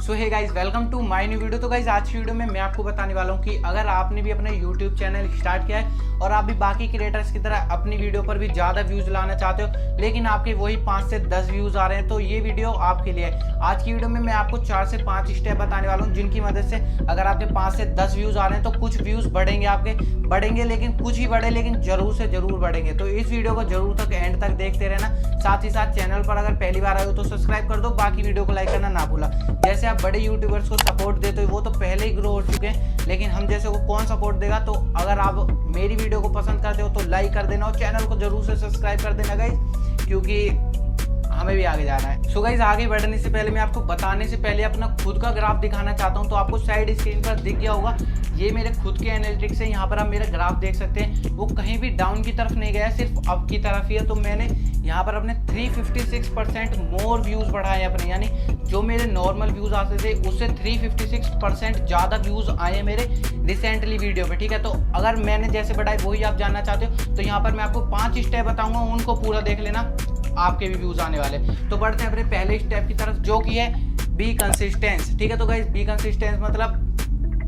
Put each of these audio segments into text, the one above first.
So hey guys, welcome to my new video. तो guys आज की वीडियो में मैं आपको बताने वाला हूँ कि अगर आपने भी अपना यूट्यूब चैनल स्टार्ट किया है और आप भी बाकी क्रिएटर्स की तरह अपनी वीडियो पर भी ज़्यादा व्यूज़ लाना चाहते हो लेकिन आपके वही 5 से 10 व्यूज़ आ रहे हैं, तो ये वीडियो आपके लिए है। आज की वीडियो में मैं आपको 4 से 5 स्टेप बताने वाला हूँ जिनकी मदद से अगर आपके 5 से 10 व्यूज़ आ रहे हैं तो कुछ व्यूज़ बढ़ेंगे लेकिन कुछ ही बढ़े लेकिन जरूर से जरूर बढ़ेंगे। तो इस वीडियो को जरूर तक एंड तक देखते रहना। साथ ही साथ चैनल पर अगर पहली बार आए हो तो सब्सक्राइब कर दो, बाकी वीडियो को लाइक करना ना भूला। जैसे आप बड़े यूट्यूबर्स को सपोर्ट देते हो वो तो पहले ही ग्रो हो चुके हैं, लेकिन हम जैसे को कौन सपोर्ट देगा। तो अगर आप मेरी वीडियो को पसंद करते हो तो लाइक कर देना और चैनल को जरूर से सब्सक्राइब कर देना गाइस, क्योंकि हमें भी आगे जाना है। सो गाइस आगे बढ़ने से पहले मैं आपको बताने से पहले अपना खुद का ग्राफ दिखाना चाहता हूं। तो आपको साइड स्क्रीन पर दिख गया होगा, ये मेरे खुद के एनालिटिक्स है। यहाँ पर आप मेरा ग्राफ देख सकते हैं, वो कहीं भी डाउन की तरफ नहीं गया, सिर्फ अप की तरफ ही है। तो मैंने यहाँ पर अपने 356% मोर व्यूज़ बढ़ाए अपने, यानी जो मेरे नॉर्मल व्यूज़ आते थे उससे 356% ज़्यादा व्यूज़ आए हैं मेरे रिसेंटली वीडियो पे। ठीक है, तो अगर मैंने जैसे बढ़ाए वही आप जानना चाहते हो तो यहाँ पर मैं आपको 5 स्टेप बताऊँगा, उनको पूरा देख लेना, आपके भी व्यूज आने वाले। तो बढ़ते हैं अपने पहले स्टेप की तरफ जो कि है बी कंसिस्टेंस। ठीक है, तो गाइस बी कंसिस्टेंस मतलब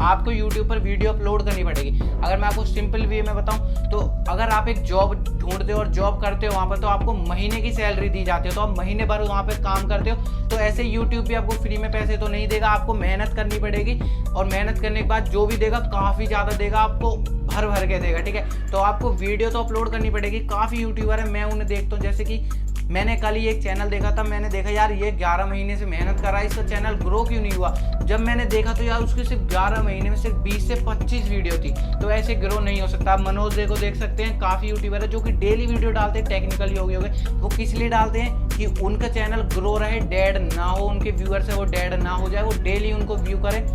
आपको YouTube पर वीडियो अपलोड करनी पड़ेगी। अगर मैं आपको सिंपल वे में बताऊं तो अगर आप एक जॉब ढूंढते हो और जॉब करते हो वहाँ पर, तो आपको महीने की सैलरी दी जाती है, तो आप महीने भर वहाँ पर काम करते हो। तो ऐसे YouTube भी आपको फ्री में पैसे तो नहीं देगा, आपको मेहनत करनी पड़ेगी और मेहनत करने के बाद जो भी देगा काफ़ी ज़्यादा देगा, आपको भर के देगा। ठीक है, तो आपको वीडियो तो अपलोड करनी पड़ेगी। काफ़ी यूट्यूबर है, मैं उन्हें देखता हूँ, जैसे कि मैंने कल ही एक चैनल देखा था, मैंने देखा यार ये 11 महीने से मेहनत कर रहा है, इसका चैनल ग्रो क्यों नहीं हुआ। जब मैंने देखा तो यार उसके सिर्फ 11 महीने में सिर्फ 20 से 25 वीडियो थी, तो ऐसे ग्रो नहीं हो सकता। आप मनोज दे को देख सकते हैं, काफ़ी यूट्यूबर है जो कि डेली वीडियो डालते हैं, टेक्निकल योगी हो गए। वो किस लिए डालते हैं कि उनका चैनल ग्रो रहे, डेड ना हो, उनके व्यूअर्स है वो डेड ना हो जाए, वो डेली उनको व्यू करे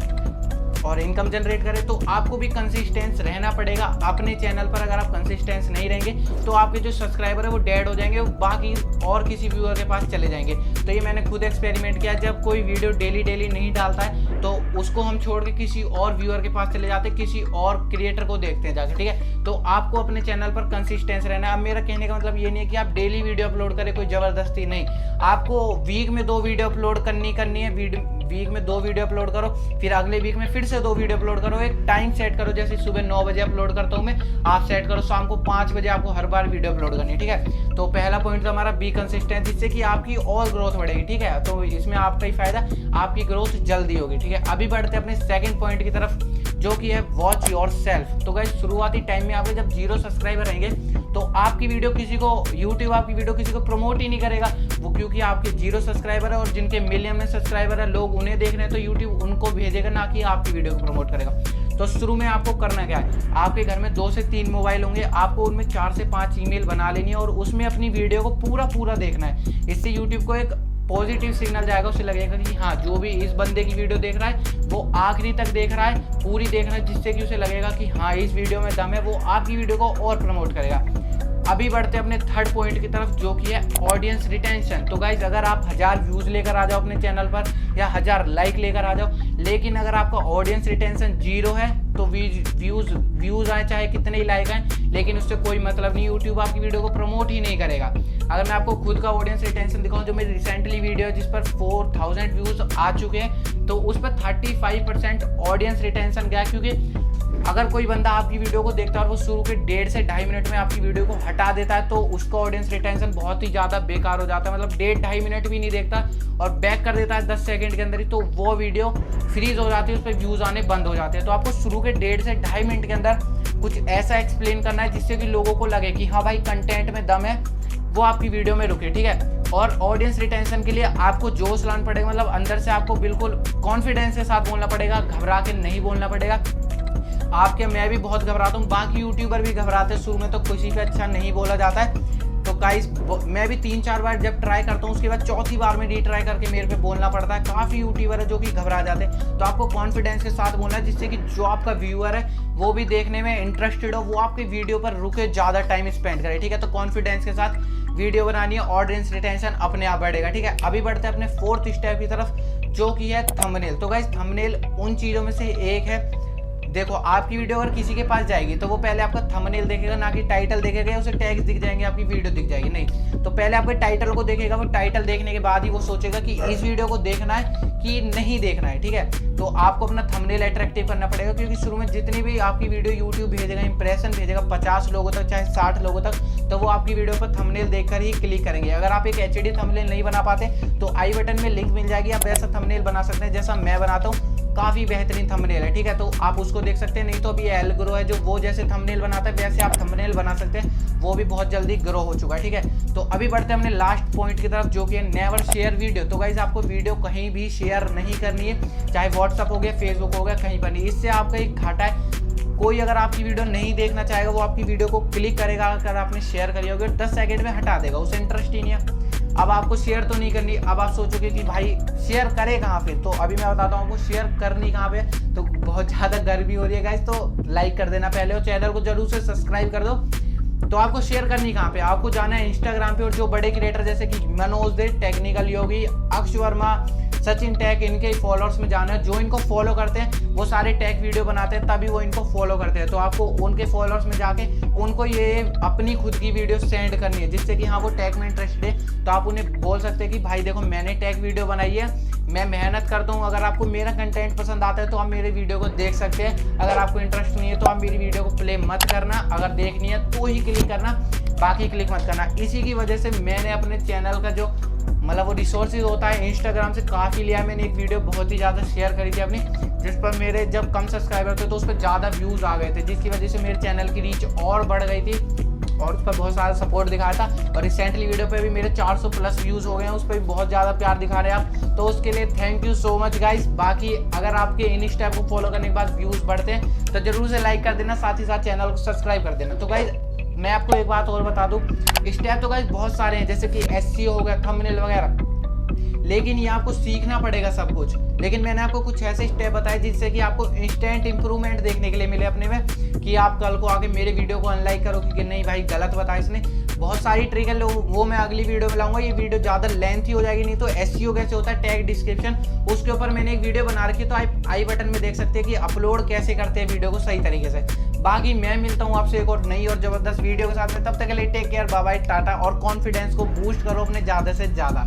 और इनकम जनरेट करे। तो आपको भी कंसिस्टेंस रहना पड़ेगा अपने चैनल पर। अगर आप कंसिस्टेंस नहीं रहेंगे तो आपके जो सब्सक्राइबर है वो डेड हो जाएंगे, वो बाकी और किसी व्यूअर के पास चले जाएंगे। तो ये मैंने खुद एक्सपेरिमेंट किया, जब कोई वीडियो डेली नहीं डालता है तो उसको हम छोड़ के किसी और व्यूअर के पास चले जाते हैं, किसी और क्रिएटर को देखते हैं जाके। ठीक है, तो आपको अपने चैनल पर कंसिस्टेंस रहना है। अब मेरा कहने का मतलब ये नहीं है कि आप डेली वीडियो अपलोड करें, कोई जबरदस्ती नहीं। आपको वीक में 2 वीडियो अपलोड करनी है, वीक में 2 वीडियो अपलोड करो, फिर अगले वीक में फिर से 2 वीडियो अपलोड करो। एक टाइम सेट करो, जैसे सुबह 9 बजे अपलोड करता हूँ मैं, आप सेट करो शाम को 5 बजे आपको हर बार वीडियो अपलोड करनी है। ठीक है, तो पहला पॉइंट था हमारा बी कंसिस्टेंट, जिससे कि आपकी और ग्रोथ बढ़ेगी। ठीक है, तो इसमें आपका ही फायदा, आपकी ग्रोथ जल्दी होगी। ठीक है, अभी बढ़ते हैं अपने सेकंड पॉइंट की तरफ जो कि है वॉच योर सेल्फ। तो गाइस शुरुआती टाइम में आपके जब 0 सब्सक्राइबर रहेंगे तो आपकी वीडियो किसी को यूट्यूब आपकी वीडियो किसी को प्रमोट ही नहीं करेगा, वो क्योंकि आपके 0 सब्सक्राइबर है और जिनके मिलियन में सब्सक्राइबर है लोग उन्हें देख रहे हैं, तो यूट्यूब उनको भेजेगा, ना कि आपकी वीडियो को प्रमोट करेगा। तो शुरू में आपको करना क्या है, आपके घर में 2 से 3 मोबाइल होंगे, आपको उनमें 4 से 5 ईमेल बना लेनी है और उसमें अपनी वीडियो को पूरा देखना है। इससे यूट्यूब को एक पॉजिटिव सिग्नल जाएगा, उसे लगेगा कि हाँ जो भी इस बंदे की वीडियो देख रहा है वो आखिरी तक देख रहा है, पूरी देख रहा है, जिससे कि उसे लगेगा कि हाँ इस वीडियो में दम है, वो आपकी वीडियो को और प्रमोट करेगा। अभी बढ़ते हैं अपने थर्ड पॉइंट की तरफ जो कि है ऑडियंस रिटेंशन। तो गाइज अगर आप 1000 व्यूज लेकर आ जाओ अपने चैनल पर या 1000 लाइक लेकर आ जाओ, लेकिन अगर आपका ऑडियंस रिटेंशन 0 है तो व्यूज आए चाहे कितने ही लाइक आए, लेकिन उससे कोई मतलब नहीं, यूट्यूब आपकी वीडियो को प्रमोट ही नहीं करेगा। अगर मैं आपको खुद का ऑडियंस रिटेंशन दिखाऊं, जो मेरी रिसेंटली वीडियो है जिस पर 4000 व्यूज आ चुके हैं, तो उस पर 35% ऑडियंस रिटेंशन गया, क्योंकि अगर कोई बंदा आपकी वीडियो को देखता है और वो शुरू के 1.5 से 2.5 मिनट में आपकी वीडियो को हटा देता है तो उसका ऑडियंस रिटेंशन बहुत ही ज़्यादा बेकार हो जाता है। मतलब 1.5-2.5 मिनट भी नहीं देखता और बैक कर देता है 10 सेकंड के अंदर ही, तो वो वीडियो फ्रीज हो जाती है, उस पर व्यूज़ आने बंद हो जाते हैं। तो आपको शुरू के 1.5 से 2.5 मिनट के अंदर कुछ ऐसा एक्सप्लेन करना है जिससे कि लोगों को लगे कि हाँ भाई कंटेंट में दम है, वो आपकी वीडियो में रुके। ठीक है, और ऑडियंस रिटेंशन के लिए आपको जोश लाना पड़ेगा, मतलब अंदर से आपको बिल्कुल कॉन्फिडेंस के साथ बोलना पड़ेगा, घबरा के नहीं बोलना पड़ेगा। मैं भी बहुत घबराता हूँ, बाकी यूट्यूबर भी घबराते हैं शुरू में, तो किसी पे अच्छा नहीं बोला जाता है। तो गाइस मैं भी 3-4 बार जब ट्राई करता हूँ उसके बाद चौथी बार में रीट्राई करके मेरे पे बोलना पड़ता है। काफ़ी यूट्यूबर है जो कि घबरा जाते हैं, तो आपको कॉन्फिडेंस के साथ बोलना है, जिससे कि जो आपका व्यूअर है वो भी देखने में इंटरेस्टेड हो, वो आपकी वीडियो पर रुके, ज़्यादा टाइम स्पेंड करे। ठीक है, तो कॉन्फिडेंस के साथ वीडियो बनानी है, ऑडियंस रिटेंशन अपने आप बढ़ेगा। ठीक है, अभी बढ़ते हैं अपने 4th स्टेप की तरफ जो कि है थंबनेल। तो गाइस थंबनेल उन चीज़ों में से एक है, देखो आपकी वीडियो अगर किसी के पास जाएगी तो वो पहले आपका थंबनेल देखेगा, ना कि टाइटल देखेगा, उसे टैग्स दिख जाएंगे, आपकी वीडियो दिख जाएगी नहीं। तो पहले आपके टाइटल को देखेगा, वो टाइटल देखने के बाद ही वो सोचेगा कि इस वीडियो को देखना है कि नहीं देखना है, ठीक है। तो आपको अपना थंबनेल अट्रैक्टिव करना पड़ेगा, क्योंकि शुरू में जितनी भी आपकी वीडियो यूट्यूब भेजेगा, इंप्रेशन भेजेगा 50 लोगों तक चाहे 60 लोगों तक, तो वो आपकी वीडियो पर थंबनेल देखकर ही क्लिक करेंगे। अगर आप एक एचडी थंबनेल नहीं बना पाते तो आई बटन में लिंक मिल जाएगी, आप वैसा थंबनेल बना सकते हैं जैसा मैं बनाता हूँ, काफी बेहतरीन थंबनेल है, ठीक है। तो आप उसको देख सकते हैं। नहीं तो अभी एल ग्रो है जो वो जैसे थंबनेल बनाता है वैसे आप थंबनेल बना सकते हैं, वो भी बहुत जल्दी ग्रो हो चुका है, ठीक है। तो अभी बढ़ते हैं अपने लास्ट पॉइंट की तरफ, जो कि है नेवर शेयर वीडियो। तो गाइस आपको वीडियो कहीं भी शेयर नहीं करनी है, चाहे व्हाट्सअप हो गया, फेसबुक हो गया, कहीं पर नहीं। इससे आपका एक घाटा है, कोई अगर आपकी वीडियो नहीं देखना चाहेगा वो आपकी वीडियो को क्लिक करेगा, अगर आपने शेयर करी होगी 10 सेकंड में हटा देगा, उसे इंटरेस्ट ही नहीं है। अब आपको शेयर तो नहीं करनी, अब आप सोचोगे कि भाई शेयर करे कहाँ पे, तो अभी मैं बताता हूँ आपको शेयर करनी कहाँ पे। तो बहुत ज़्यादा गर्मी हो रही है गाइस, तो लाइक कर देना पहले और चैनल को जरूर से सब्सक्राइब कर दो। तो आपको शेयर करनी कहाँ पे, आपको जाना है इंस्टाग्राम पे, और जो बड़े क्रिएटर जैसे कि मनोज दे, टेक्निकल योगी, अक्ष वर्मा, सचिन टैग, इनके फॉलोअर्स में जाना है। जो इनको फॉलो करते हैं वो सारे टैग वीडियो बनाते हैं, तभी वो इनको फॉलो करते हैं। तो आपको उनके फॉलोअर्स में जाके उनको ये अपनी खुद की वीडियो सेंड करनी है, जिससे कि हाँ वो टैग में इंटरेस्टेड है। तो आप उन्हें बोल सकते हैं कि भाई देखो मैंने टैग वीडियो बनाई है, मैं मेहनत करता हूँ, अगर आपको मेरा कंटेंट पसंद आता है तो आप मेरे वीडियो को देख सकते हैं। अगर आपको इंटरेस्ट नहीं है तो आप मेरी वीडियो को प्ले मत करना, अगर देखनी है तो ही क्लिक करना, बाकी क्लिक मत करना। इसी की वजह से मैंने अपने चैनल का जो मतलब वो रिसोर्सेज होता है इंस्टाग्राम से काफ़ी लिया है। मैंने एक वीडियो बहुत ही ज़्यादा शेयर करी थी अपनी, जिस पर मेरे जब कम सब्सक्राइबर थे तो उस पर ज़्यादा व्यूज़ आ गए थे, जिसकी वजह से मेरे चैनल की रीच और बढ़ गई थी और उस पर बहुत सारा सपोर्ट दिखाया था। और रिसेंटली वीडियो पे भी मेरे 400 प्लस व्यूज़ हो गए हैं, उस पर भी बहुत ज़्यादा प्यार दिखा रहे हैं आप, तो उसके लिए thank you so much guys. बाकी अगर आपके इन स्टेप को फॉलो करने के बाद व्यूज़ बढ़ते हैं तो जरूर से लाइक कर देना, साथ ही साथ चैनल को सब्सक्राइब कर देना। तो गाइस मैं आपको एक बात और बता दूँ, स्टेप तो गाइस बहुत सारे हैं, जैसे कि एसईओ हो गया, थंबनेल वगैरह, लेकिन ये आपको सीखना पड़ेगा सब कुछ। लेकिन मैंने आपको कुछ ऐसे स्टेप बताए जिससे कि आपको इंस्टेंट इंप्रूवमेंट देखने के लिए मिले अपने में, कि आप कल को आके मेरे वीडियो को अनलाइक करो कि नहीं भाई गलत बताया इसने। बहुत सारी ट्रिक है, वो मैं अगली वीडियो में लाऊंगा। ये वीडियो ज़्यादा लेंथी हो जाएगी, नहीं तो एसईओ कैसे होता है, टैग डिस्क्रिप्शन, उसके ऊपर मैंने एक वीडियो बना रखी है, तो आप आई बटन में देख सकते हैं कि अपलोड कैसे करते हैं वीडियो को सही तरीके से। बाकी मैं मिलता हूँ आपसे एक और नई और ज़बरदस्त वीडियो के साथ में, तब तक के लिए टेक केयर, बाय बाय, टाटा, और कॉन्फिडेंस को बूस्ट करो अपने ज़्यादा से ज़्यादा।